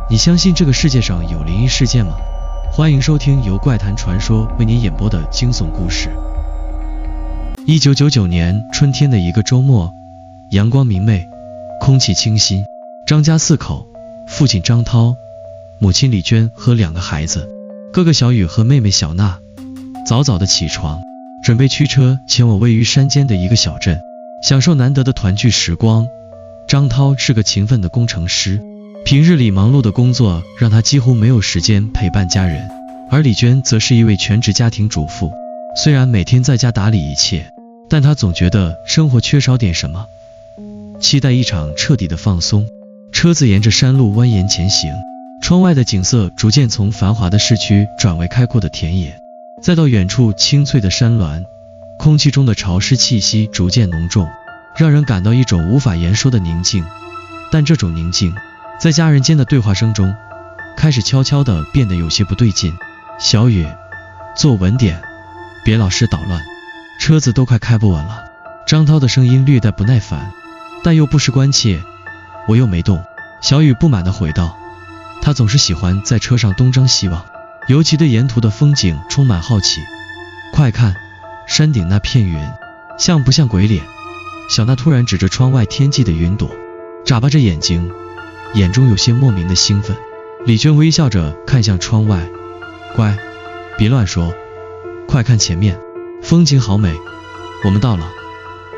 你相信这个世界上有灵异事件吗？欢迎收听由怪谈传说为您演播的惊悚故事。1999年春天的一个周末，阳光明媚，空气清新。张家4口，父亲张涛，母亲李娟和2个孩子，哥哥小雨和妹妹小娜，早早的起床，准备驱车前往位于山间的一个小镇，享受难得的团聚时光。张涛是个勤奋的工程师，平日里忙碌的工作让他几乎没有时间陪伴家人，而李娟则是一位全职家庭主妇，虽然每天在家打理一切，但她总觉得生活缺少点什么，期待一场彻底的放松。车子沿着山路蜿蜒前行，窗外的景色逐渐从繁华的市区转为开阔的田野，再到远处青翠的山峦，空气中的潮湿气息逐渐浓重，让人感到一种无法言说的宁静。但这种宁静在家人间的对话声中开始悄悄地变得有些不对劲。小雨，坐稳点，别老是捣乱，车子都快开不稳了。张涛的声音略带不耐烦，但又不失关切。我又没动。小雨不满地回道，他总是喜欢在车上东张西望，尤其对沿途的风景充满好奇。快看，山顶那片云，像不像鬼脸？小娜突然指着窗外天际的云朵，眨巴着眼睛，眼中有些莫名的兴奋。李娟微笑着看向窗外，乖，别乱说，快看前面，风景好美，我们到了。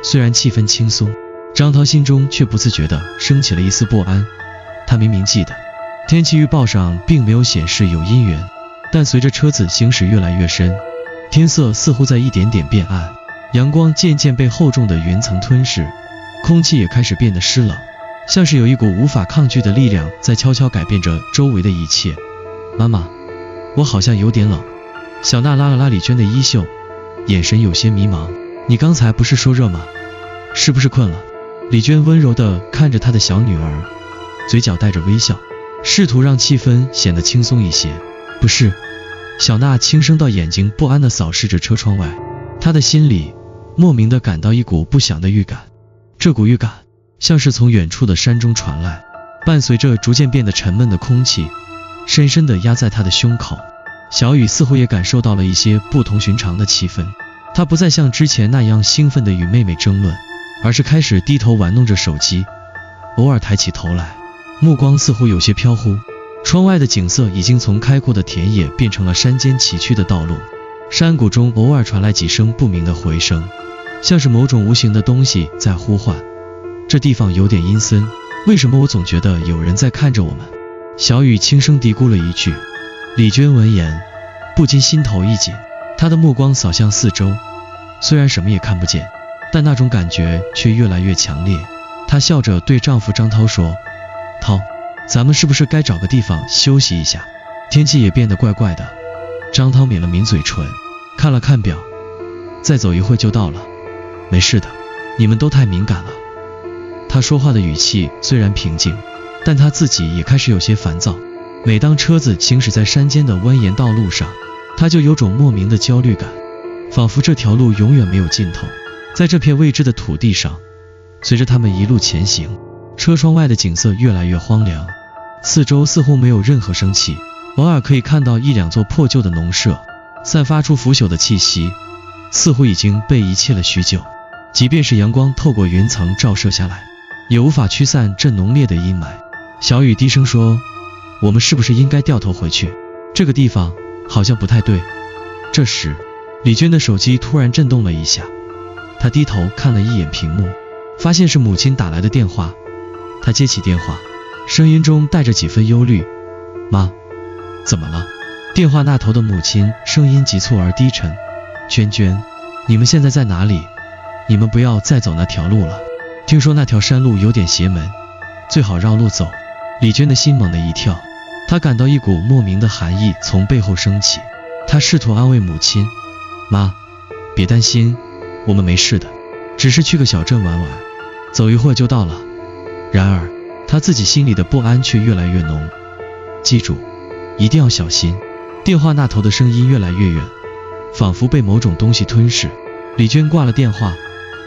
虽然气氛轻松，张涛心中却不自觉地升起了一丝不安。他明明记得天气预报上并没有显示有阴云，但随着车子行驶越来越深，天色似乎在一点点变暗，阳光渐渐被厚重的云层吞噬，空气也开始变得湿冷，像是有一股无法抗拒的力量在悄悄改变着周围的一切。妈妈，我好像有点冷。小娜拉了拉李娟的衣袖，眼神有些迷茫。你刚才不是说热吗？是不是困了？李娟温柔地看着她的小女儿，嘴角带着微笑，试图让气氛显得轻松一些。不是。小娜轻声道，眼睛不安地扫视着车窗外，她的心里莫名地感到一股不祥的预感。这股预感像是从远处的山中传来，伴随着逐渐变得沉闷的空气，深深地压在她的胸口。小雨似乎也感受到了一些不同寻常的气氛，她不再像之前那样兴奋地与妹妹争论，而是开始低头玩弄着手机，偶尔抬起头来，目光似乎有些飘忽。窗外的景色已经从开阔的田野变成了山间崎岖的道路，山谷中偶尔传来几声不明的回声，像是某种无形的东西在呼唤。这地方有点阴森，为什么我总觉得有人在看着我们？小雨轻声嘀咕了一句。李娟闻言不禁心头一紧，她的目光扫向四周，虽然什么也看不见，但那种感觉却越来越强烈。她笑着对丈夫张涛说，涛，咱们是不是该找个地方休息一下？天气也变得怪怪的。张涛抿了抿嘴唇，看了看表，再走一会就到了。没事的，你们都太敏感了。他说话的语气虽然平静，但他自己也开始有些烦躁。每当车子行驶在山间的蜿蜒道路上，他就有种莫名的焦虑感，仿佛这条路永远没有尽头。在这片未知的土地上，随着他们一路前行，车窗外的景色越来越荒凉，四周似乎没有任何生气，偶尔可以看到1、2座破旧的农舍，散发出腐朽的气息，似乎已经被遗弃了许久。即便是阳光透过云层照射下来，也无法驱散这浓烈的阴霾。小雨低声说，我们是不是应该掉头回去？这个地方好像不太对。这时李娟的手机突然震动了一下，她低头看了一眼屏幕，发现是母亲打来的电话。她接起电话，声音中带着几分忧虑，妈，怎么了？电话那头的母亲声音急促而低沉，娟娟，你们现在在哪里？你们不要再走那条路了，听说那条山路有点邪门，最好绕路走。李娟的心猛地一跳，她感到一股莫名的寒意从背后升起。她试图安慰母亲，妈，别担心，我们没事的，只是去个小镇玩玩，走一会儿就到了。然而她自己心里的不安却越来越浓，记住，一定要小心。电话那头的声音越来越远，仿佛被某种东西吞噬。李娟挂了电话，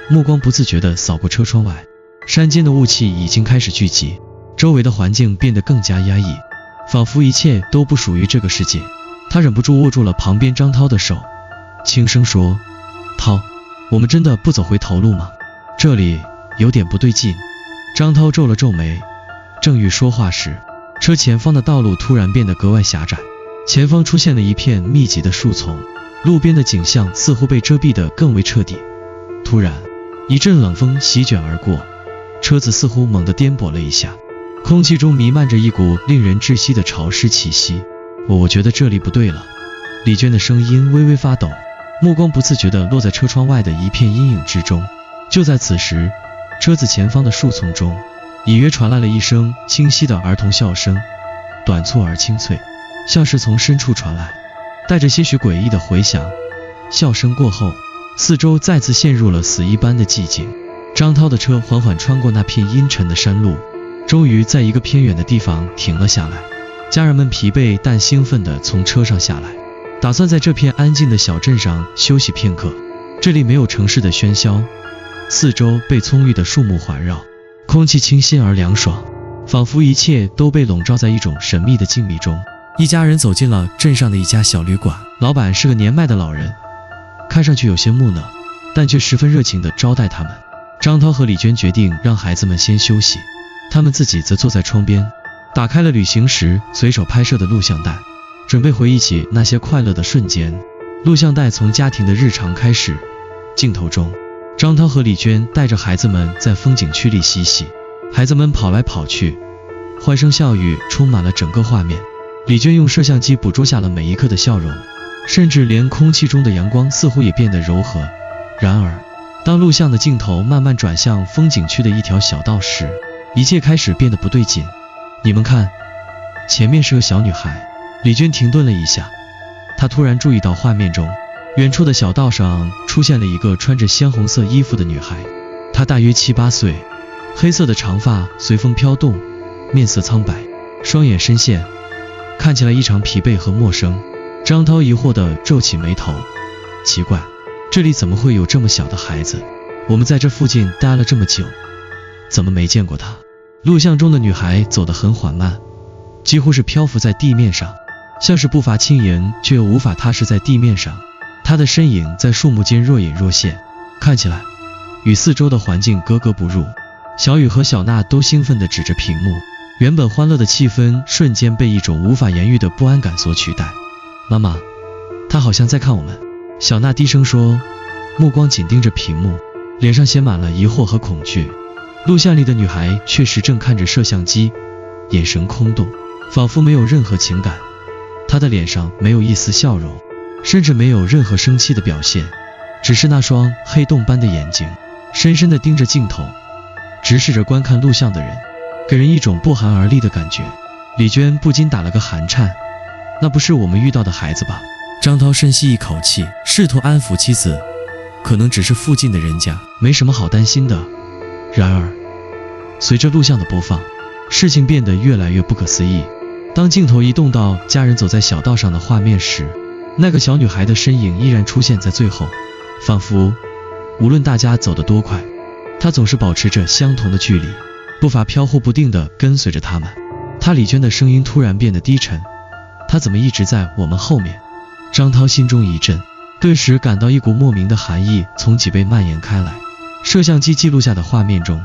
目光不自觉地扫过车窗外，山间的雾气已经开始聚集，周围的环境变得更加压抑，仿佛一切都不属于这个世界。他忍不住握住了旁边张涛的手，轻声说：涛，我们真的不走回头路吗？这里有点不对劲。张涛皱了皱眉，正欲说话时，车前方的道路突然变得格外狭窄，前方出现了一片密集的树丛，路边的景象似乎被遮蔽得更为彻底。突然，一阵冷风席卷而过，车子似乎猛地颠簸了一下，空气中弥漫着一股令人窒息的潮湿气息。我觉得这里不对了。李娟的声音微微发抖，目光不自觉地落在车窗外的一片阴影之中。就在此时，车子前方的树丛中隐约传来了一声清晰的儿童笑声，短促而清脆，像是从深处传来，带着些许诡异的回响。笑声过后，四周再次陷入了死一般的寂静。张涛的车缓缓穿过那片阴沉的山路，终于在一个偏远的地方停了下来。家人们疲惫但兴奋地从车上下来，打算在这片安静的小镇上休息片刻。这里没有城市的喧嚣，四周被葱郁的树木环绕，空气清新而凉爽，仿佛一切都被笼罩在一种神秘的静谧中。一家人走进了镇上的一家小旅馆，老板是个年迈的老人，看上去有些木讷，但却十分热情地招待他们。张涛和李娟决定让孩子们先休息，他们自己则坐在窗边，打开了旅行时随手拍摄的录像带，准备回忆起那些快乐的瞬间。录像带从家庭的日常开始，镜头中，张涛和李娟带着孩子们在风景区里嬉戏，孩子们跑来跑去，欢声笑语充满了整个画面。李娟用摄像机捕捉下了每一刻的笑容，甚至连空气中的阳光似乎也变得柔和。然而，当录像的镜头慢慢转向风景区的一条小道时，一切开始变得不对劲。你们看，前面是个小女孩。李娟停顿了一下，她突然注意到画面中远处的小道上出现了一个穿着鲜红色衣服的女孩，她大约7、8岁，黑色的长发随风飘动，面色苍白，双眼深陷，看起来异常疲惫和陌生。张涛疑惑地皱起眉头，奇怪，这里怎么会有这么小的孩子？我们在这附近待了这么久，怎么没见过她？录像中的女孩走得很缓慢，几乎是漂浮在地面上，像是步伐轻盈却又无法踏实在地面上。她的身影在树木间若隐若现，看起来与四周的环境格格不入。小雨和小娜都兴奋地指着屏幕，原本欢乐的气氛瞬间被一种无法言喻的不安感所取代。妈妈，她好像在看我们。小娜低声说，目光紧盯着屏幕，脸上写满了疑惑和恐惧。录像里的女孩确实正看着摄像机，眼神空洞，仿佛没有任何情感。她的脸上没有一丝笑容，甚至没有任何生气的表现，只是那双黑洞般的眼睛深深地盯着镜头，直视着观看录像的人，给人一种不寒而栗的感觉。李娟不禁打了个寒颤，那不是我们遇到的孩子吧？张涛深吸一口气，试图安抚妻子，可能只是附近的人家，没什么好担心的。然而，随着录像的播放，事情变得越来越不可思议。当镜头移动到家人走在小道上的画面时，那个小女孩的身影依然出现在最后，仿佛无论大家走得多快，她总是保持着相同的距离，步伐飘忽不定地跟随着他们。李娟的声音突然变得低沉，她怎么一直在我们后面？张涛心中一震，顿时感到一股莫名的寒意从脊背蔓延开来。摄像机记录下的画面中，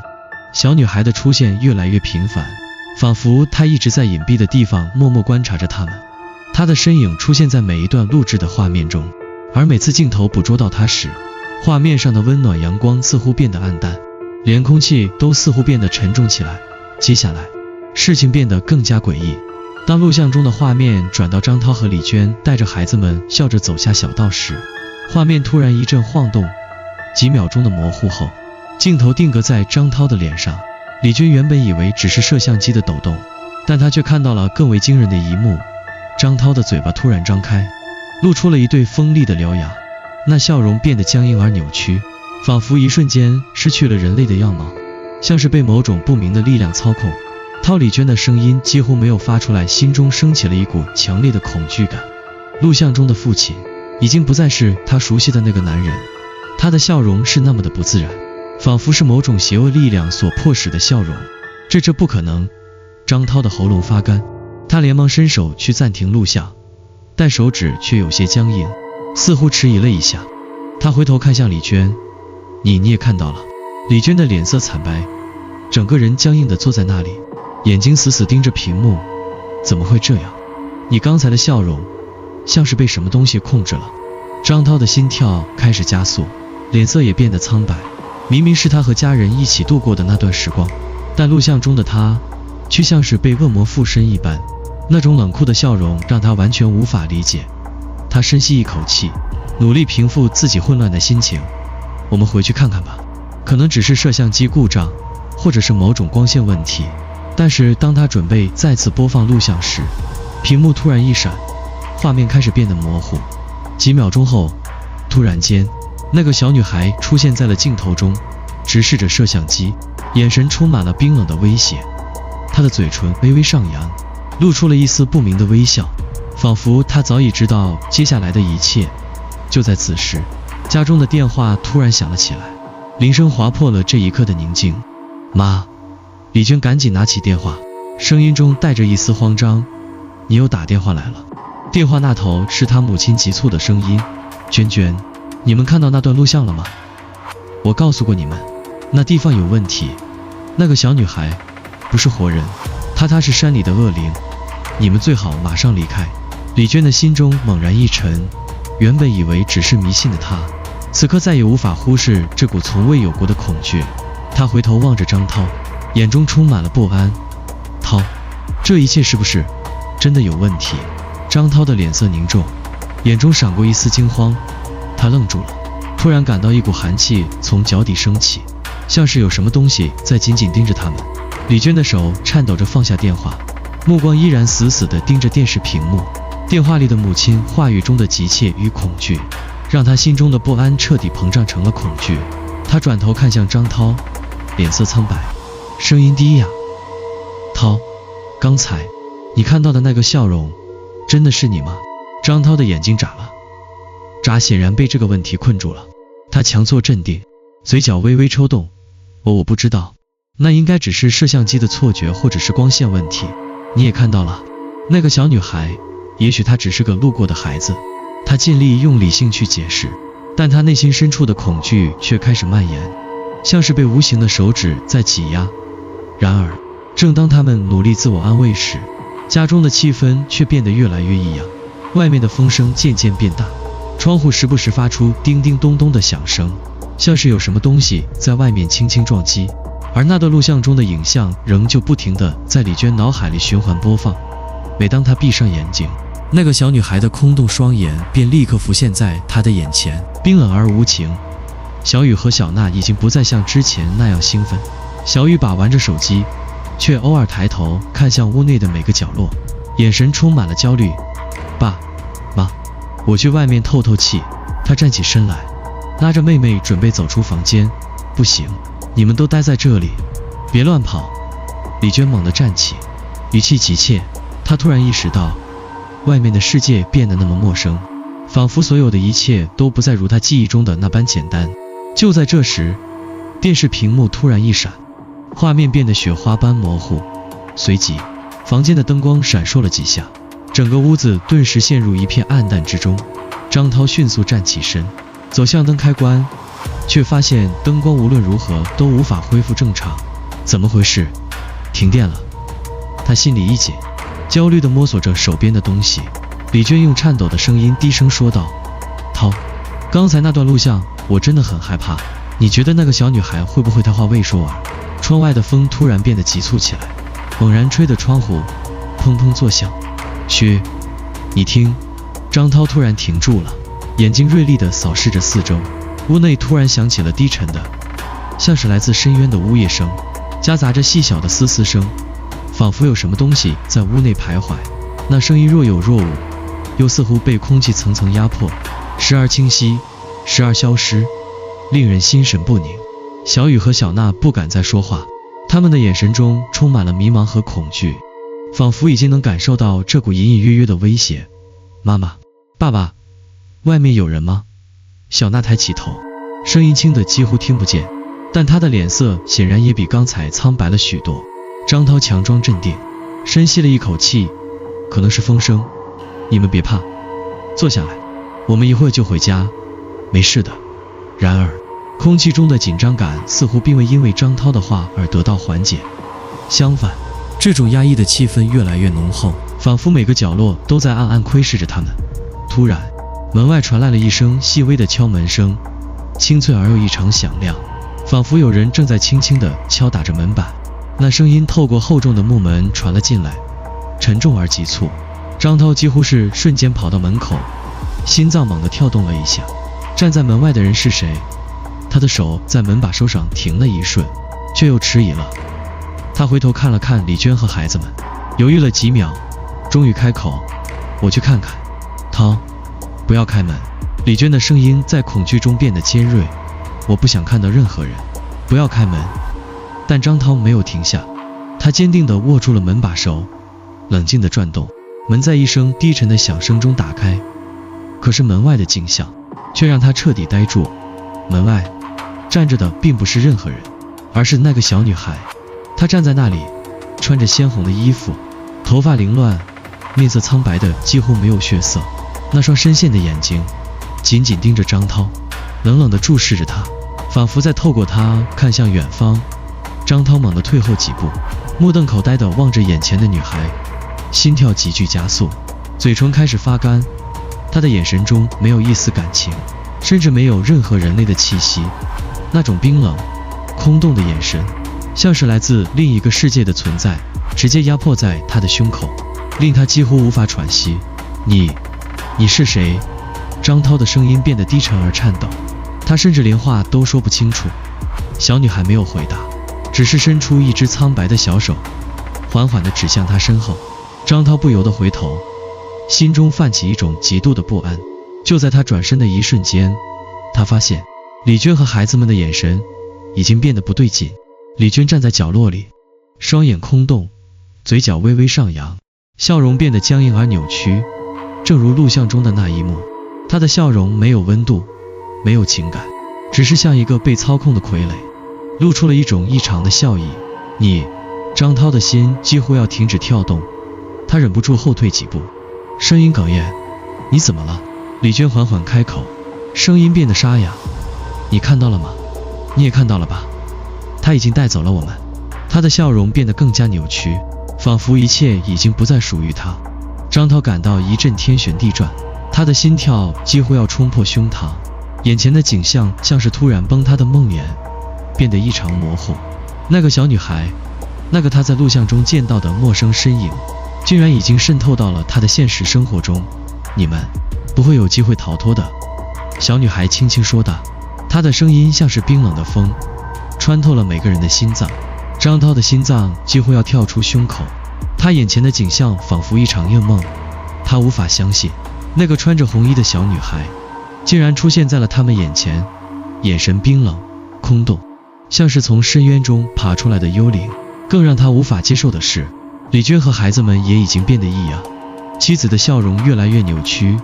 小女孩的出现越来越频繁，仿佛她一直在隐蔽的地方默默观察着他们。她的身影出现在每一段录制的画面中，而每次镜头捕捉到她时，画面上的温暖阳光似乎变得暗淡，连空气都似乎变得沉重起来。接下来，事情变得更加诡异。当录像中的画面转到张涛和李娟带着孩子们笑着走下小道时，画面突然一阵晃动，几秒钟的模糊后，镜头定格在张涛的脸上。李娟原本以为只是摄像机的抖动，但她却看到了更为惊人的一幕。张涛的嘴巴突然张开，露出了一对锋利的獠牙，那笑容变得僵硬而扭曲，仿佛一瞬间失去了人类的样貌，像是被某种不明的力量操控。李娟的声音几乎没有发出来，心中升起了一股强烈的恐惧感。录像中的父亲已经不再是她熟悉的那个男人，他的笑容是那么的不自然，仿佛是某种邪恶力量所迫使的笑容。这不可能！张涛的喉咙发干，他连忙伸手去暂停录像，但手指却有些僵硬，似乎迟疑了一下。他回头看向李娟，你也看到了。李娟的脸色惨白，整个人僵硬地坐在那里，眼睛死死盯着屏幕。怎么会这样？你刚才的笑容像是被什么东西控制了。张涛的心跳开始加速，脸色也变得苍白。明明是他和家人一起度过的那段时光，但录像中的他却像是被恶魔附身一般，那种冷酷的笑容让他完全无法理解。他深吸一口气，努力平复自己混乱的心情。我们回去看看吧，可能只是摄像机故障，或者是某种光线问题。但是当他准备再次播放录像时，屏幕突然一闪，画面开始变得模糊。几秒钟后，突然间，那个小女孩出现在了镜头中，直视着摄像机，眼神充满了冰冷的威胁。她的嘴唇微微上扬，露出了一丝不明的微笑，仿佛她早已知道接下来的一切。就在此时，家中的电话突然响了起来，铃声划破了这一刻的宁静。妈！李娟赶紧拿起电话，声音中带着一丝慌张，你又打电话来了。电话那头是她母亲急促的声音，娟娟，你们看到那段录像了吗？我告诉过你们，那地方有问题，那个小女孩不是活人，她是山里的恶灵，你们最好马上离开。李娟的心中猛然一沉，原本以为只是迷信的她，此刻再也无法忽视这股从未有过的恐惧。她回头望着张涛，眼中充满了不安。涛，这一切是不是真的有问题？张涛的脸色凝重，眼中闪过一丝惊慌。他愣住了，突然感到一股寒气从脚底升起，像是有什么东西在紧紧盯着他们。李娟的手颤抖着放下电话，目光依然死死地盯着电视屏幕。电话里的母亲话语中的急切与恐惧，让他心中的不安彻底膨胀成了恐惧。他转头看向张涛，脸色苍白，声音低哑。涛，刚才你看到的那个笑容，真的是你吗？张涛的眼睛眨了，显然被这个问题困住了。他强作镇定，嘴角微微抽动。我不知道，那应该只是摄像机的错觉，或者是光线问题。你也看到了，那个小女孩，也许她只是个路过的孩子。他尽力用理性去解释，但他内心深处的恐惧却开始蔓延，像是被无形的手指在挤压。然而，正当他们努力自我安慰时，家中的气氛却变得越来越异样。外面的风声渐渐变大，窗户时不时发出叮叮咚咚的响声，像是有什么东西在外面轻轻撞击。而那段录像中的影像仍旧不停地在李娟脑海里循环播放。每当她闭上眼睛，那个小女孩的空洞双眼便立刻浮现在她的眼前，冰冷而无情。小雨和小娜已经不再像之前那样兴奋，小雨把玩着手机，却偶尔抬头看向屋内的每个角落，眼神充满了焦虑。爸妈，我去外面透透气。她站起身来，拉着妹妹准备走出房间。不行，你们都待在这里，别乱跑。李娟猛地站起，语气急切。她突然意识到，外面的世界变得那么陌生，仿佛所有的一切都不再如她记忆中的那般简单。就在这时，电视屏幕突然一闪，画面变得雪花般模糊，随即房间的灯光闪烁了几下，整个屋子顿时陷入一片暗淡之中。张涛迅速站起身，走向灯开关，却发现灯光无论如何都无法恢复正常。怎么回事？停电了。他心里一紧，焦虑地摸索着手边的东西。李娟用颤抖的声音低声说道：涛，刚才那段录像我真的很害怕，你觉得那个小女孩会不会她话未说完，窗外的风突然变得急促起来，猛然吹得窗户砰砰作响。嘘，你听。张涛突然停住了，眼睛锐利地扫视着四周。屋内突然响起了低沉的，像是来自深渊的呜咽声，夹杂着细小的嘶嘶声，仿佛有什么东西在屋内徘徊。那声音若有若无，又似乎被空气层层压迫，时而清晰，时而消失，令人心神不宁。小雨和小娜不敢再说话，他们的眼神中充满了迷茫和恐惧，仿佛已经能感受到这股隐隐约约的威胁。妈妈，爸爸，外面有人吗？小娜抬起头，声音轻得几乎听不见，但她的脸色显然也比刚才苍白了许多。张涛强装镇定，深吸了一口气，可能是风声，你们别怕，坐下来，我们一会儿就回家，没事的。然而，空气中的紧张感似乎并未因为张涛的话而得到缓解，相反，这种压抑的气氛越来越浓厚，仿佛每个角落都在暗暗窥视着他们。突然，门外传来了一声细微的敲门声，清脆而又异常响亮，仿佛有人正在轻轻地敲打着门板。那声音透过厚重的木门传了进来，沉重而急促。张涛几乎是瞬间跑到门口，心脏猛地跳动了一下。站在门外的人是谁？他的手在门把手上停了一瞬，却又迟疑了。他回头看了看李娟和孩子们，犹豫了几秒，终于开口：“我去看看。”涛，不要开门。李娟的声音在恐惧中变得尖锐：“我不想看到任何人，不要开门。”但张涛没有停下，他坚定地握住了门把手，冷静地转动，门在一声低沉的响声中打开。可是门外的景象却让他彻底呆住。门外站着的并不是任何人，而是那个小女孩。她站在那里，穿着鲜红的衣服，头发凌乱，面色苍白的几乎没有血色，那双深陷的眼睛紧紧盯着张涛，冷冷地注视着他，仿佛在透过他看向远方。张涛猛地退后几步，目瞪口呆地望着眼前的女孩，心跳急剧加速，嘴唇开始发干。他的眼神中没有一丝感情，甚至没有任何人类的气息。那种冰冷、空洞的眼神，像是来自另一个世界的存在，直接压迫在他的胸口，令他几乎无法喘息。你是谁？张涛的声音变得低沉而颤抖，他甚至连话都说不清楚。小女孩没有回答，只是伸出一只苍白的小手，缓缓地指向他身后。张涛不由得回头，心中泛起一种极度的不安。就在他转身的一瞬间，他发现李娟和孩子们的眼神已经变得不对劲。李娟站在角落里，双眼空洞，嘴角微微上扬，笑容变得僵硬而扭曲，正如录像中的那一幕。她的笑容没有温度，没有情感，只是像一个被操控的傀儡，露出了一种异常的笑意。张涛的心几乎要停止跳动，他忍不住后退几步，声音哽咽：“你怎么了？”李娟缓缓开口，声音变得沙哑：“你看到了吗？你也看到了吧？他已经带走了我们。”他的笑容变得更加扭曲，仿佛一切已经不再属于他。张涛感到一阵天旋地转，他的心跳几乎要冲破胸膛，眼前的景象像是突然崩塌的梦魇，变得异常模糊。那个小女孩，那个他在录像中见到的陌生身影，竟然已经渗透到了他的现实生活中。你们不会有机会逃脱的，小女孩轻轻说道，她的声音像是冰冷的风，穿透了每个人的心脏。张涛的心脏几乎要跳出胸口，他眼前的景象仿佛一场硬梦，他无法相信，那个穿着红衣的小女孩竟然出现在了他们眼前，眼神冰冷、空洞，像是从深渊中爬出来的幽灵。更让他无法接受的是，李娟和孩子们也已经变得异样，妻子的笑容越来越扭曲，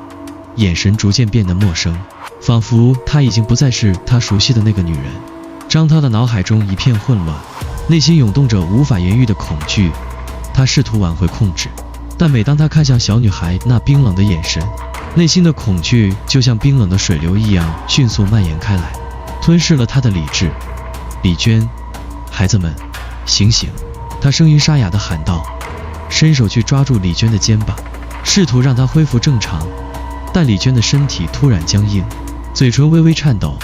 眼神逐渐变得陌生，仿佛她已经不再是他熟悉的那个女人。张涛的脑海中一片混乱，内心涌动着无法言喻的恐惧。他试图挽回控制，但每当他看向小女孩那冰冷的眼神，内心的恐惧就像冰冷的水流一样迅速蔓延开来，吞噬了他的理智。李娟，孩子们，醒醒！他声音沙哑地喊道，伸手去抓住李娟的肩膀，试图让她恢复正常。但李娟的身体突然僵硬，嘴唇微微颤抖，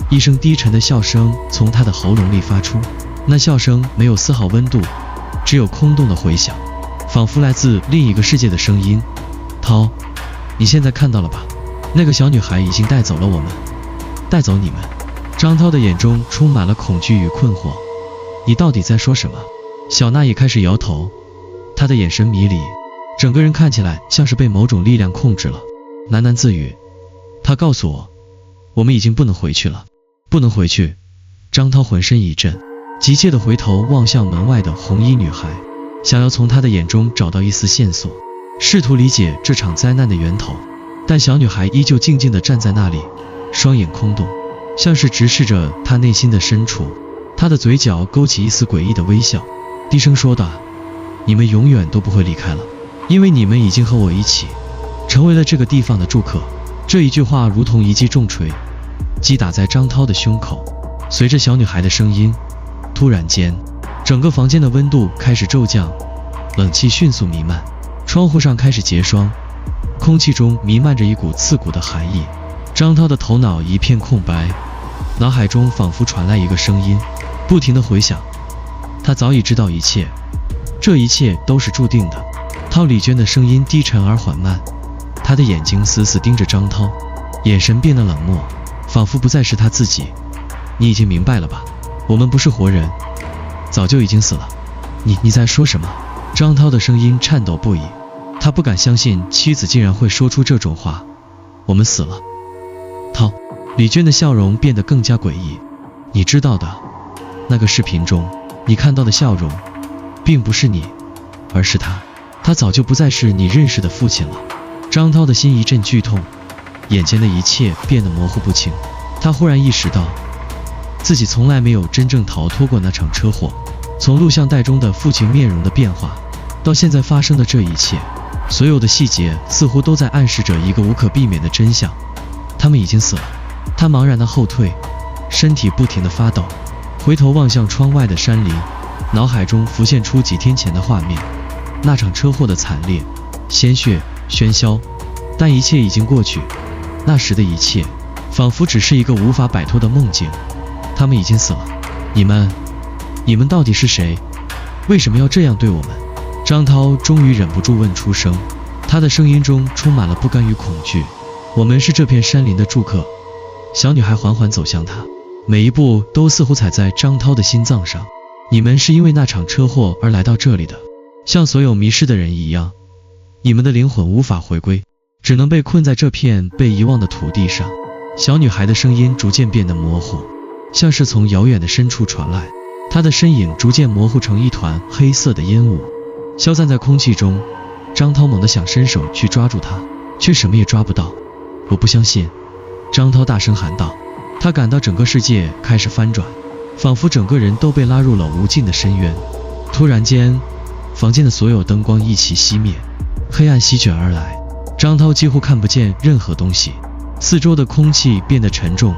一声低沉的笑声从她的喉咙里发出。那笑声没有丝毫温度，只有空洞的回响，仿佛来自另一个世界的声音。涛，你现在看到了吧？那个小女孩已经带走了我们，带走你们。张涛的眼中充满了恐惧与困惑。你到底在说什么？小娜也开始摇头，她的眼神迷离，整个人看起来像是被某种力量控制了，喃喃自语。她告诉我，我们已经不能回去了。不能回去。张涛浑身一震，急切地回头望向门外的红衣女孩，想要从她的眼中找到一丝线索，试图理解这场灾难的源头。但小女孩依旧静静地站在那里，双眼空洞，像是直视着她内心的深处。她的嘴角勾起一丝诡异的微笑，低声说道，你们永远都不会离开了。因为你们已经和我一起成为了这个地方的住客。这一句话如同一记重锤，击打在张涛的胸口。随着小女孩的声音，突然间，整个房间的温度开始骤降，冷气迅速弥漫，窗户上开始结霜，空气中弥漫着一股刺骨的寒意。张涛的头脑一片空白，脑海中仿佛传来一个声音，不停地回响。他早已知道一切，这一切都是注定的。涛丽娟的声音低沉而缓慢，她的眼睛死死盯着张涛，眼神变得冷漠，仿佛不再是他自己。你已经明白了吧？我们不是活人，早就已经死了。你在说什么？张涛的声音颤抖不已，他不敢相信妻子竟然会说出这种话。我们死了。涛，李娟的笑容变得更加诡异。你知道的，那个视频中你看到的笑容，并不是你，而是他。他早就不再是你认识的父亲了。张涛的心一阵剧痛，眼前的一切变得模糊不清。他忽然意识到，自己从来没有真正逃脱过那场车祸。从录像带中的父亲面容的变化，到现在发生的这一切，所有的细节似乎都在暗示着一个无可避免的真相：他们已经死了。他茫然地后退，身体不停地发抖，回头望向窗外的山林，脑海中浮现出几天前的画面，那场车祸的惨烈、鲜血、喧嚣，但一切已经过去。那时的一切仿佛只是一个无法摆脱的梦境。他们已经死了。你们到底是谁？为什么要这样对我们？张涛终于忍不住问出声，他的声音中充满了不甘与恐惧。我们是这片山林的住客。小女孩缓缓走向他，每一步都似乎踩在张涛的心脏上。你们是因为那场车祸而来到这里的，像所有迷失的人一样，你们的灵魂无法回归，只能被困在这片被遗忘的土地上。小女孩的声音逐渐变得模糊，像是从遥远的深处传来，她的身影逐渐模糊成一团黑色的烟雾，消散在空气中。张涛猛地想伸手去抓住她，却什么也抓不到。我不相信！张涛大声喊道。他感到整个世界开始翻转，仿佛整个人都被拉入了无尽的深渊。突然间，房间的所有灯光一起熄灭，黑暗席卷而来，张涛几乎看不见任何东西，四周的空气变得沉重、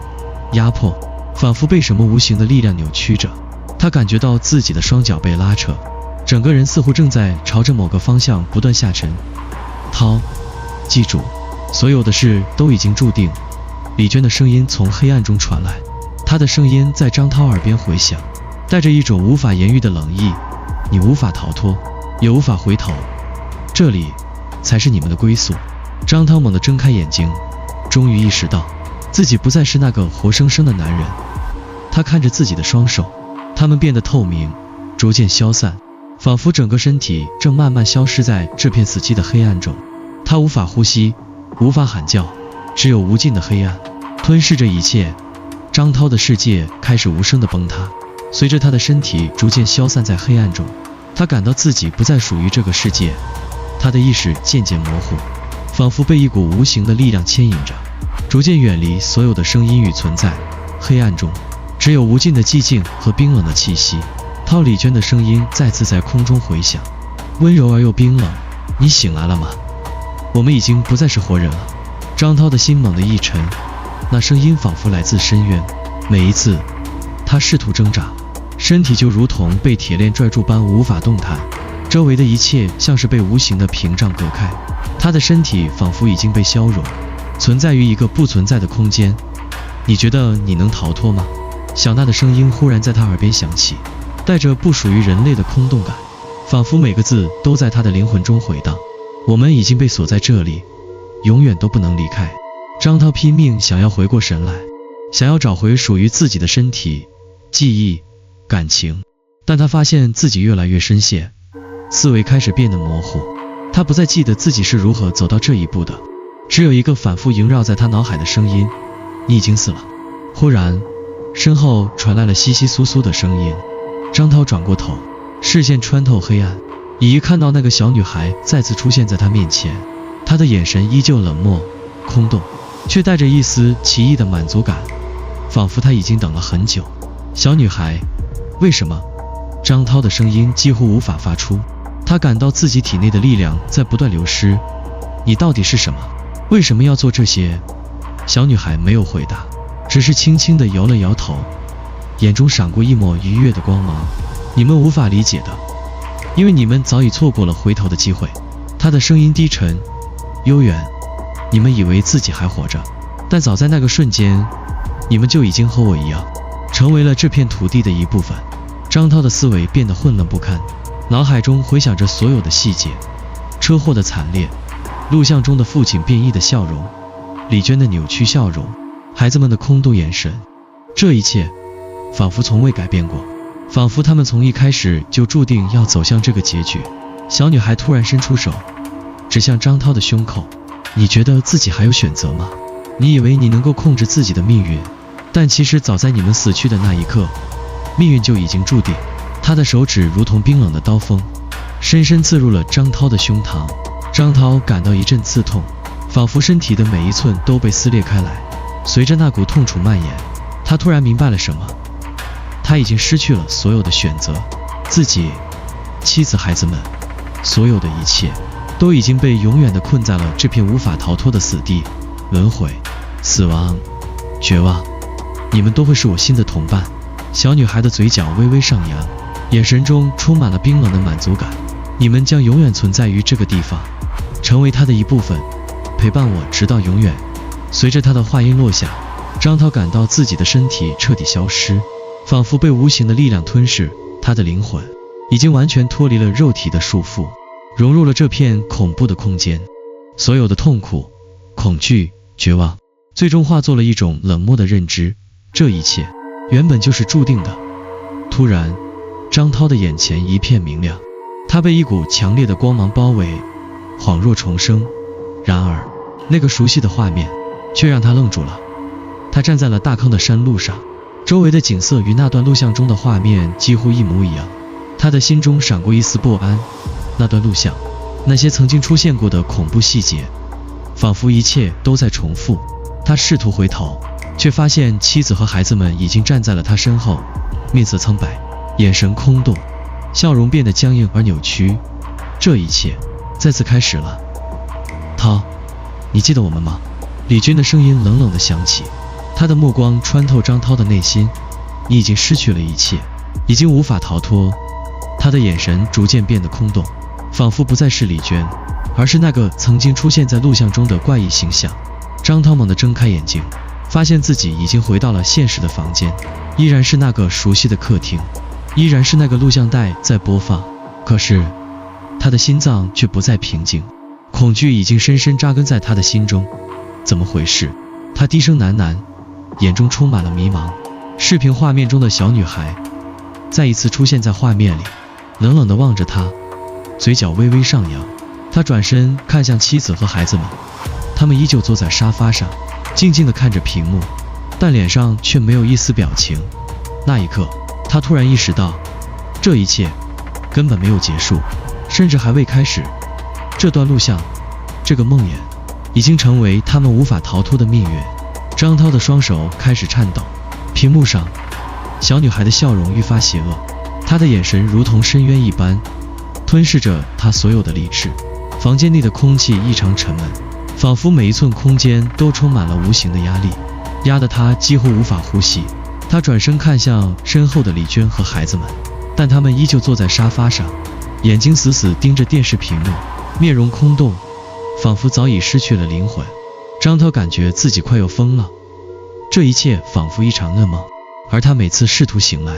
压迫，仿佛被什么无形的力量扭曲着。他感觉到自己的双脚被拉扯，整个人似乎正在朝着某个方向不断下沉。涛，记住，所有的事都已经注定。李娟的声音从黑暗中传来，她的声音在张涛耳边回响，带着一种无法言喻的冷意。你无法逃脱，也无法回头，这里才是你们的归宿。张涛猛地睁开眼睛，终于意识到自己不再是那个活生生的男人。他看着自己的双手，它们变得透明，逐渐消散，仿佛整个身体正慢慢消失在这片死寂的黑暗中。他无法呼吸，无法喊叫，只有无尽的黑暗吞噬着一切。张涛的世界开始无声地崩塌，随着他的身体逐渐消散在黑暗中，他感到自己不再属于这个世界。他的意识渐渐模糊，仿佛被一股无形的力量牵引着，逐渐远离所有的声音与存在。黑暗中只有无尽的寂静和冰冷的气息。涛丽娟的声音再次在空中回响，温柔而又冰冷。你醒来了吗？我们已经不再是活人了。张涛的心猛地一沉，那声音仿佛来自深渊。每一次他试图挣扎，身体就如同被铁链拽住般无法动弹，周围的一切像是被无形的屏障隔开。他的身体仿佛已经被消融，存在于一个不存在的空间。你觉得你能逃脱吗？小娜的声音忽然在他耳边响起，带着不属于人类的空洞感，仿佛每个字都在他的灵魂中回荡。我们已经被锁在这里，永远都不能离开。张涛拼命想要回过神来，想要找回属于自己的身体、记忆、感情，但他发现自己越来越深陷，思维开始变得模糊。他不再记得自己是如何走到这一步的，只有一个反复萦绕在他脑海的声音：你已经死了。忽然，身后传来了窸窸窣窣的声音。张涛转过头，视线穿透黑暗，一看到那个小女孩再次出现在他面前。她的眼神依旧冷漠、空洞，却带着一丝奇异的满足感，仿佛她已经等了很久。小女孩，为什么？张涛的声音几乎无法发出。他感到自己体内的力量在不断流失。你到底是什么？为什么要做这些？小女孩没有回答，只是轻轻地摇了摇头，眼中闪过一抹愉悦的光芒。你们无法理解的，因为你们早已错过了回头的机会。她的声音低沉悠远，你们以为自己还活着，但早在那个瞬间，你们就已经和我一样，成为了这片土地的一部分。张涛的思维变得混乱不堪，脑海中回想着所有的细节，车祸的惨烈，录像中的父亲变异的笑容，李娟的扭曲笑容，孩子们的空洞眼神，这一切仿佛从未改变过，仿佛他们从一开始就注定要走向这个结局。小女孩突然伸出手，指向张涛的胸口。你觉得自己还有选择吗？你以为你能够控制自己的命运，但其实早在你们死去的那一刻，命运就已经注定。她的手指如同冰冷的刀锋，深深刺入了张涛的胸膛。张涛感到一阵刺痛，仿佛身体的每一寸都被撕裂开来。随着那股痛楚蔓延，他突然明白了什么。他已经失去了所有的选择，自己、妻子、孩子们，所有的一切都已经被永远地困在了这片无法逃脱的死地。轮回、死亡、绝望，你们都会是我新的同伴。小女孩的嘴角微微上扬，眼神中充满了冰冷的满足感。你们将永远存在于这个地方，成为它的一部分，陪伴我直到永远。随着他的话音落下，张涛感到自己的身体彻底消失，仿佛被无形的力量吞噬。他的灵魂已经完全脱离了肉体的束缚，融入了这片恐怖的空间。所有的痛苦、恐惧、绝望，最终化作了一种冷漠的认知。这一切原本就是注定的。突然，张涛的眼前一片明亮，他被一股强烈的光芒包围，恍若重生。然而，那个熟悉的画面却让他愣住了。他站在了大坑的山路上，周围的景色与那段录像中的画面几乎一模一样。他的心中闪过一丝不安。那段录像，那些曾经出现过的恐怖细节，仿佛一切都在重复。他试图回头，却发现妻子和孩子们已经站在了他身后，面色苍白，眼神空洞，笑容变得僵硬而扭曲。这一切再次开始了。涛，你记得我们吗？李军的声音冷冷地响起，他的目光穿透张涛的内心。你已经失去了一切，已经无法逃脱。他的眼神逐渐变得空洞，仿佛不再是李娟，而是那个曾经出现在录像中的怪异形象。张涛猛地睁开眼睛，发现自己已经回到了现实的房间，依然是那个熟悉的客厅，依然是那个录像带在播放。可是他的心脏却不再平静，恐惧已经深深扎根在他的心中。怎么回事？他低声喃喃，眼中充满了迷茫。视频画面中的小女孩再一次出现在画面里，冷冷地望着他，嘴角微微上扬。他转身看向妻子和孩子们，他们依旧坐在沙发上，静静地看着屏幕，但脸上却没有一丝表情。那一刻，他突然意识到，这一切根本没有结束，甚至还未开始。这段录像，这个梦魇，已经成为他们无法逃脱的命运。张涛的双手开始颤抖，屏幕上，小女孩的笑容愈发邪恶，她的眼神如同深渊一般，吞噬着她所有的理智。房间内的空气异常沉闷，仿佛每一寸空间都充满了无形的压力，压得她几乎无法呼吸。她转身看向身后的李娟和孩子们，但他们依旧坐在沙发上，眼睛死死盯着电视屏幕，面容空洞，仿佛早已失去了灵魂。张涛感觉自己快要疯了，这一切仿佛一场噩梦，而他每次试图醒来，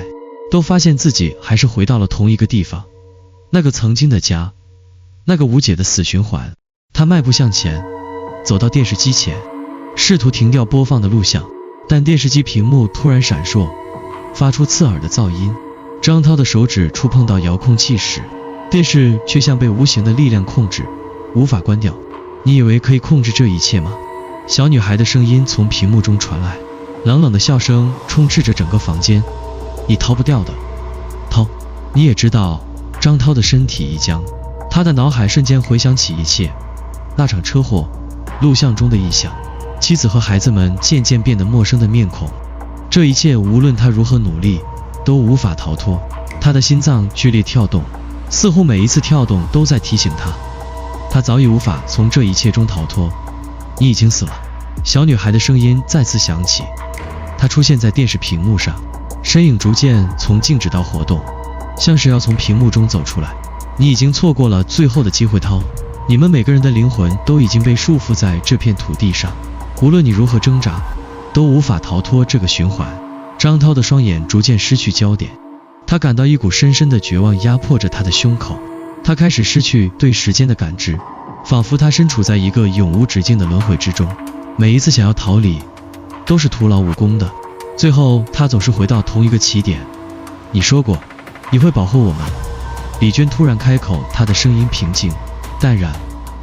都发现自己还是回到了同一个地方，那个曾经的家，那个无解的死循环。他迈步向前，走到电视机前，试图停掉播放的录像，但电视机屏幕突然闪烁，发出刺耳的噪音。张涛的手指触碰到遥控器时，电视却像被无形的力量控制，无法关掉。你以为可以控制这一切吗？小女孩的声音从屏幕中传来，冷冷的笑声充斥着整个房间。你逃不掉的，涛。你也知道。张涛的身体一僵，他的脑海瞬间回想起一切，那场车祸，录像中的异象，妻子和孩子们渐渐变得陌生的面孔。这一切无论他如何努力，都无法逃脱。他的心脏剧烈跳动，似乎每一次跳动都在提醒他，他早已无法从这一切中逃脱。你已经死了。小女孩的声音再次响起，她出现在电视屏幕上，身影逐渐从静止到活动，像是要从屏幕中走出来。你已经错过了最后的机会，涛。你们每个人的灵魂都已经被束缚在这片土地上，无论你如何挣扎，都无法逃脱这个循环。张涛的双眼逐渐失去焦点，他感到一股深深的绝望压迫着他的胸口，他开始失去对时间的感知，仿佛他身处在一个永无止境的轮回之中，每一次想要逃离都是徒劳无功的，最后他总是回到同一个起点。你说过你会保护我们。李娟突然开口，她的声音平静淡然，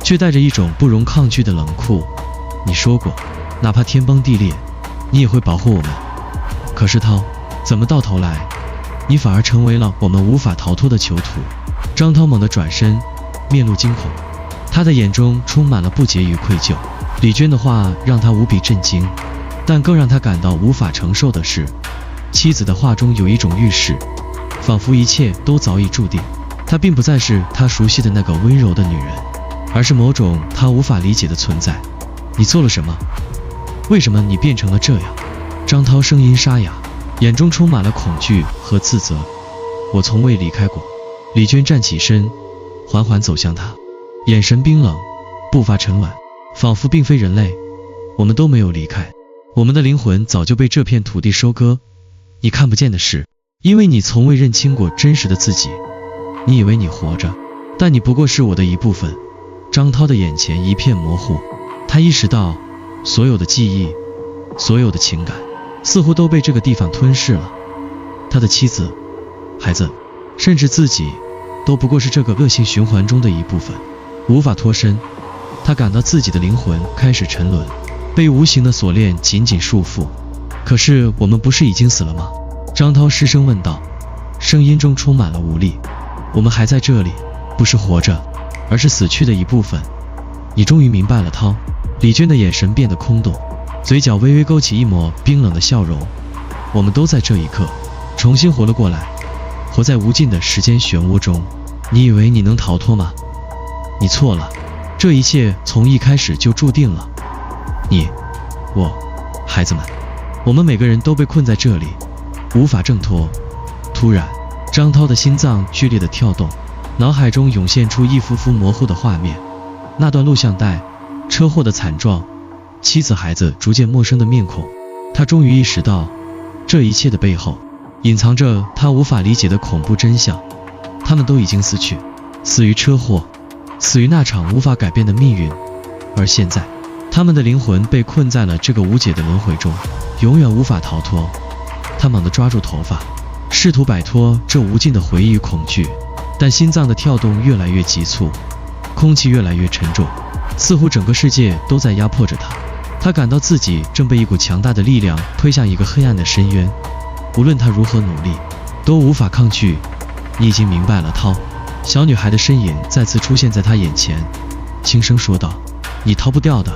却带着一种不容抗拒的冷酷。你说过哪怕天崩地裂你也会保护我们。可是涛，怎么到头来你反而成为了我们无法逃脱的囚徒？张涛猛地转身，面露惊恐，他的眼中充满了不解与愧疚。李娟的话让他无比震惊，但更让他感到无法承受的是，妻子的话中有一种预示，仿佛一切都早已注定。她并不再是他熟悉的那个温柔的女人，而是某种他无法理解的存在。你做了什么？为什么你变成了这样？张涛声音沙哑，眼中充满了恐惧和自责。我从未离开过。李娟站起身，缓缓走向他，眼神冰冷，步伐沉稳，仿佛并非人类。我们都没有离开，我们的灵魂早就被这片土地收割。你看不见的是，因为你从未认清过真实的自己。你以为你活着，但你不过是我的一部分。张涛的眼前一片模糊，他意识到所有的记忆，所有的情感似乎都被这个地方吞噬了。他的妻子、孩子，甚至自己都不过是这个恶性循环中的一部分，无法脱身。他感到自己的灵魂开始沉沦，被无形的锁链紧紧束缚。可是我们不是已经死了吗？张涛失声问道，声音中充满了无力。我们还在这里，不是活着，而是死去的一部分。你终于明白了，涛。李娟的眼神变得空洞，嘴角微微勾起一抹冰冷的笑容。我们都在这一刻重新活了过来，活在无尽的时间漩涡中。你以为你能逃脱吗？你错了，这一切从一开始就注定了。你、我、孩子们，我们每个人都被困在这里，无法挣脱。突然，张涛的心脏剧烈的跳动，脑海中涌现出一幅幅模糊的画面。那段录像带，车祸的惨状，妻子孩子逐渐陌生的面孔。他终于意识到，这一切的背后隐藏着他无法理解的恐怖真相。他们都已经死去，死于车祸，死于那场无法改变的命运。而现在，他们的灵魂被困在了这个无解的轮回中，永远无法逃脱。他猛地抓住头发，试图摆脱这无尽的回忆与恐惧，但心脏的跳动越来越急促，空气越来越沉重，似乎整个世界都在压迫着他。他感到自己正被一股强大的力量推向一个黑暗的深渊，无论他如何努力，都无法抗拒。你已经明白了，涛。小女孩的身影再次出现在他眼前，轻声说道，你逃不掉的，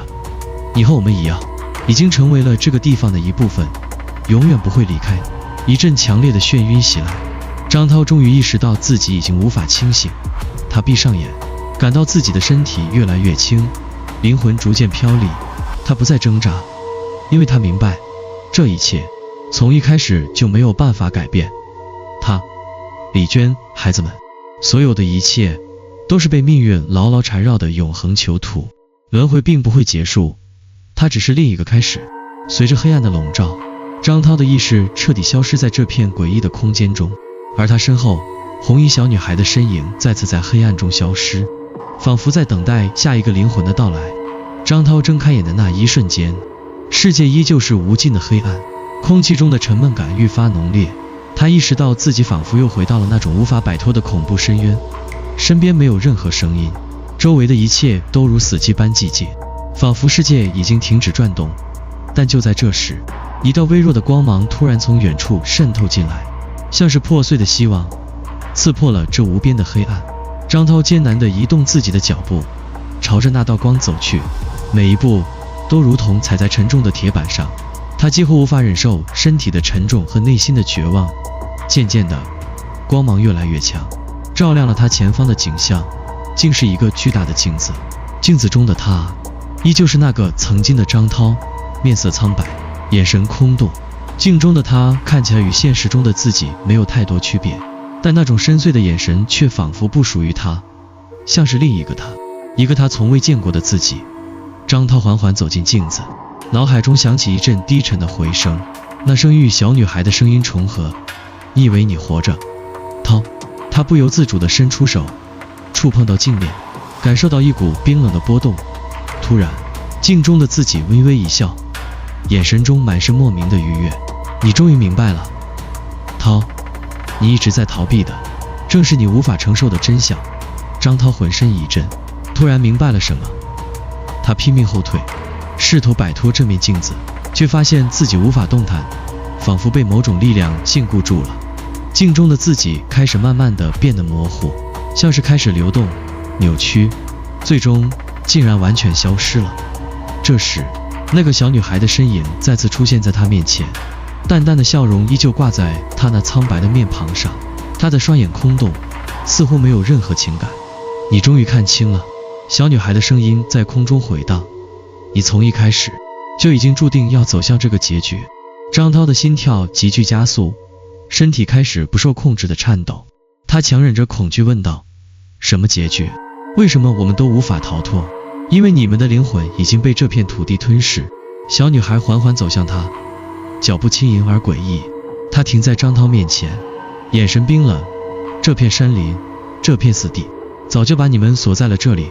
你和我们一样，已经成为了这个地方的一部分，永远不会离开。一阵强烈的眩晕袭来，张涛终于意识到自己已经无法清醒。他闭上眼，感到自己的身体越来越轻，灵魂逐渐飘离。他不再挣扎，因为他明白，这一切从一开始就没有办法改变。他、李娟、孩子们，所有的一切都是被命运牢牢缠绕的永恒囚徒。轮回并不会结束，它只是另一个开始。随着黑暗的笼罩，张涛的意识彻底消失在这片诡异的空间中，而他身后红衣小女孩的身影再次在黑暗中消失，仿佛在等待下一个灵魂的到来。张涛睁开眼的那一瞬间，世界依旧是无尽的黑暗，空气中的沉闷感愈发浓烈。他意识到自己仿佛又回到了那种无法摆脱的恐怖深渊，身边没有任何声音，周围的一切都如死寂般寂静，仿佛世界已经停止转动。但就在这时，一道微弱的光芒突然从远处渗透进来，像是破碎的希望，刺破了这无边的黑暗。张涛艰难地移动自己的脚步，朝着那道光走去，每一步都如同踩在沉重的铁板上。他几乎无法忍受身体的沉重和内心的绝望。渐渐的，光芒越来越强，照亮了他前方的景象，竟是一个巨大的镜子。镜子中的他，依旧是那个曾经的张涛，面色苍白，眼神空洞。镜中的他看起来与现实中的自己没有太多区别，但那种深邃的眼神却仿佛不属于他，像是另一个他，一个他从未见过的自己。张涛缓缓走进镜子，脑海中响起一阵低沉的回声，那声音与小女孩的声音重合。你以为你活着？涛。他不由自主地伸出手，触碰到镜面，感受到一股冰冷的波动。突然，镜中的自己微微一笑，眼神中满是莫名的愉悦。你终于明白了，涛，你一直在逃避的，正是你无法承受的真相。张涛浑身一震，突然明白了什么。他拼命后退，试图摆脱这面镜子，却发现自己无法动弹，仿佛被某种力量禁锢住了。镜中的自己开始慢慢地变得模糊，像是开始流动、扭曲，最终竟然完全消失了。这时，那个小女孩的身影再次出现在他面前，淡淡的笑容依旧挂在她那苍白的面庞上，她的双眼空洞，似乎没有任何情感。你终于看清了，小女孩的声音在空中回荡。你从一开始就已经注定要走向这个结局。张涛的心跳急剧加速，身体开始不受控制的颤抖。他强忍着恐惧问道：什么结局？为什么我们都无法逃脱？因为你们的灵魂已经被这片土地吞噬。小女孩缓缓走向他，脚步轻盈而诡异。她停在张涛面前，眼神冰冷。这片山林，这片死地，早就把你们锁在了这里，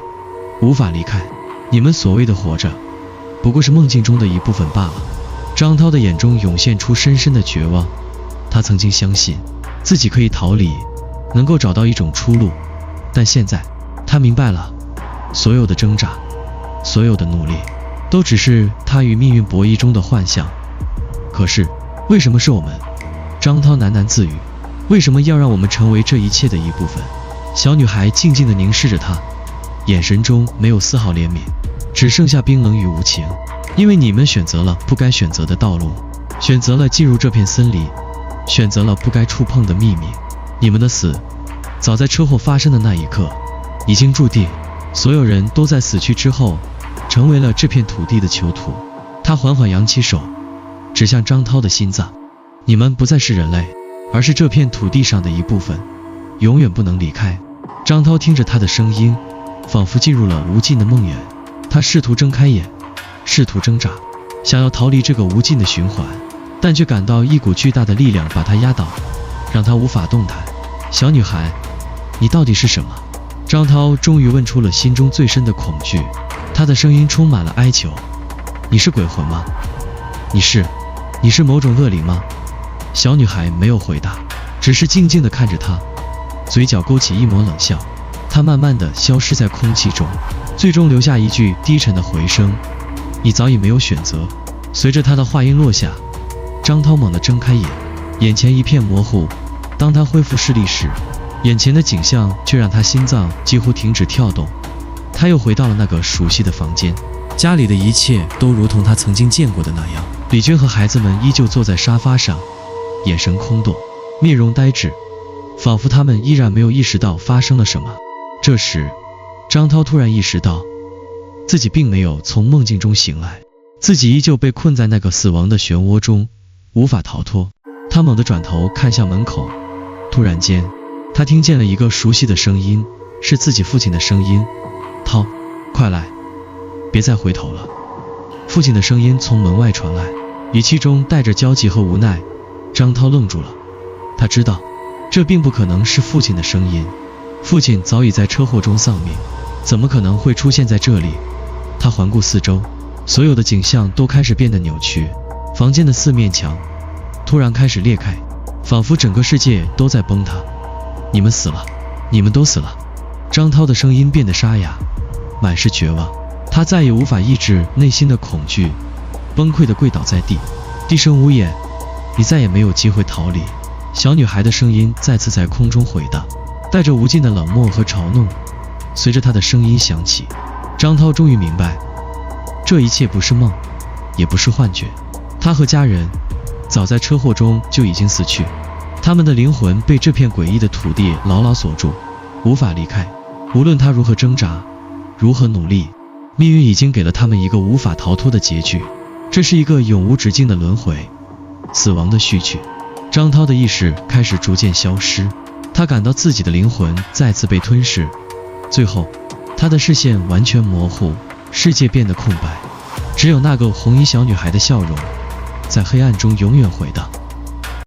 无法离开。你们所谓的活着，不过是梦境中的一部分罢了。张涛的眼中涌现出深深的绝望。他曾经相信自己可以逃离，能够找到一种出路，但现在他明白了，所有的挣扎，所有的努力，都只是他与命运博弈中的幻象。可是为什么是我们？张涛喃喃自语，为什么要让我们成为这一切的一部分？小女孩静静地凝视着他，眼神中没有丝毫怜悯，只剩下冰冷与无情。因为你们选择了不该选择的道路，选择了进入这片森林，选择了不该触碰的秘密。你们的死，早在车祸发生的那一刻，已经注定。所有人都在死去之后，成为了这片土地的囚徒。他缓缓扬起手，指向张涛的心脏。你们不再是人类，而是这片土地上的一部分，永远不能离开。张涛听着他的声音，仿佛进入了无尽的梦魇。他试图睁开眼，试图挣扎，想要逃离这个无尽的循环，但却感到一股巨大的力量把他压倒，让他无法动弹。小女孩，你到底是什么？张涛终于问出了心中最深的恐惧，他的声音充满了哀求。你是鬼魂吗？你是某种恶灵吗？小女孩没有回答，只是静静地看着他，嘴角勾起一抹冷笑。她慢慢地消失在空气中，最终留下一句低沉的回声：你早已没有选择。随着他的话音落下，张涛猛地睁开眼，眼前一片模糊。当他恢复视力时，眼前的景象却让他心脏几乎停止跳动。他又回到了那个熟悉的房间，家里的一切都如同他曾经见过的那样。李娟和孩子们依旧坐在沙发上，眼神空洞，面容呆滞，仿佛他们依然没有意识到发生了什么。这时，张涛突然意识到，自己并没有从梦境中醒来，自己依旧被困在那个死亡的漩涡中，无法逃脱。他猛地转头看向门口，突然间，他听见了一个熟悉的声音，是自己父亲的声音：涛，快来，别再回头了。父亲的声音从门外传来，语气中带着焦急和无奈。张涛愣住了，他知道这并不可能是父亲的声音，父亲早已在车祸中丧命，怎么可能会出现在这里？他环顾四周，所有的景象都开始变得扭曲，房间的四面墙突然开始裂开，仿佛整个世界都在崩塌。你们死了，你们都死了。张涛的声音变得沙哑，满是绝望。他再也无法抑制内心的恐惧，崩溃地跪倒在地，低声呜咽：你再也没有机会逃离。小女孩的声音再次在空中回荡，带着无尽的冷漠和嘲弄。随着她的声音响起，张涛终于明白，这一切不是梦，也不是幻觉。他和家人早在车祸中就已经死去，他们的灵魂被这片诡异的土地牢牢锁住。无法离开。无论他如何挣扎，如何努力，命运已经给了他们一个无法逃脱的结局。这是一个永无止境的轮回，死亡的序曲。张涛的意识开始逐渐消失，他感到自己的灵魂再次被吞噬，最后他的视线完全模糊，世界变得空白，只有那个红衣小女孩的笑容在黑暗中永远回荡。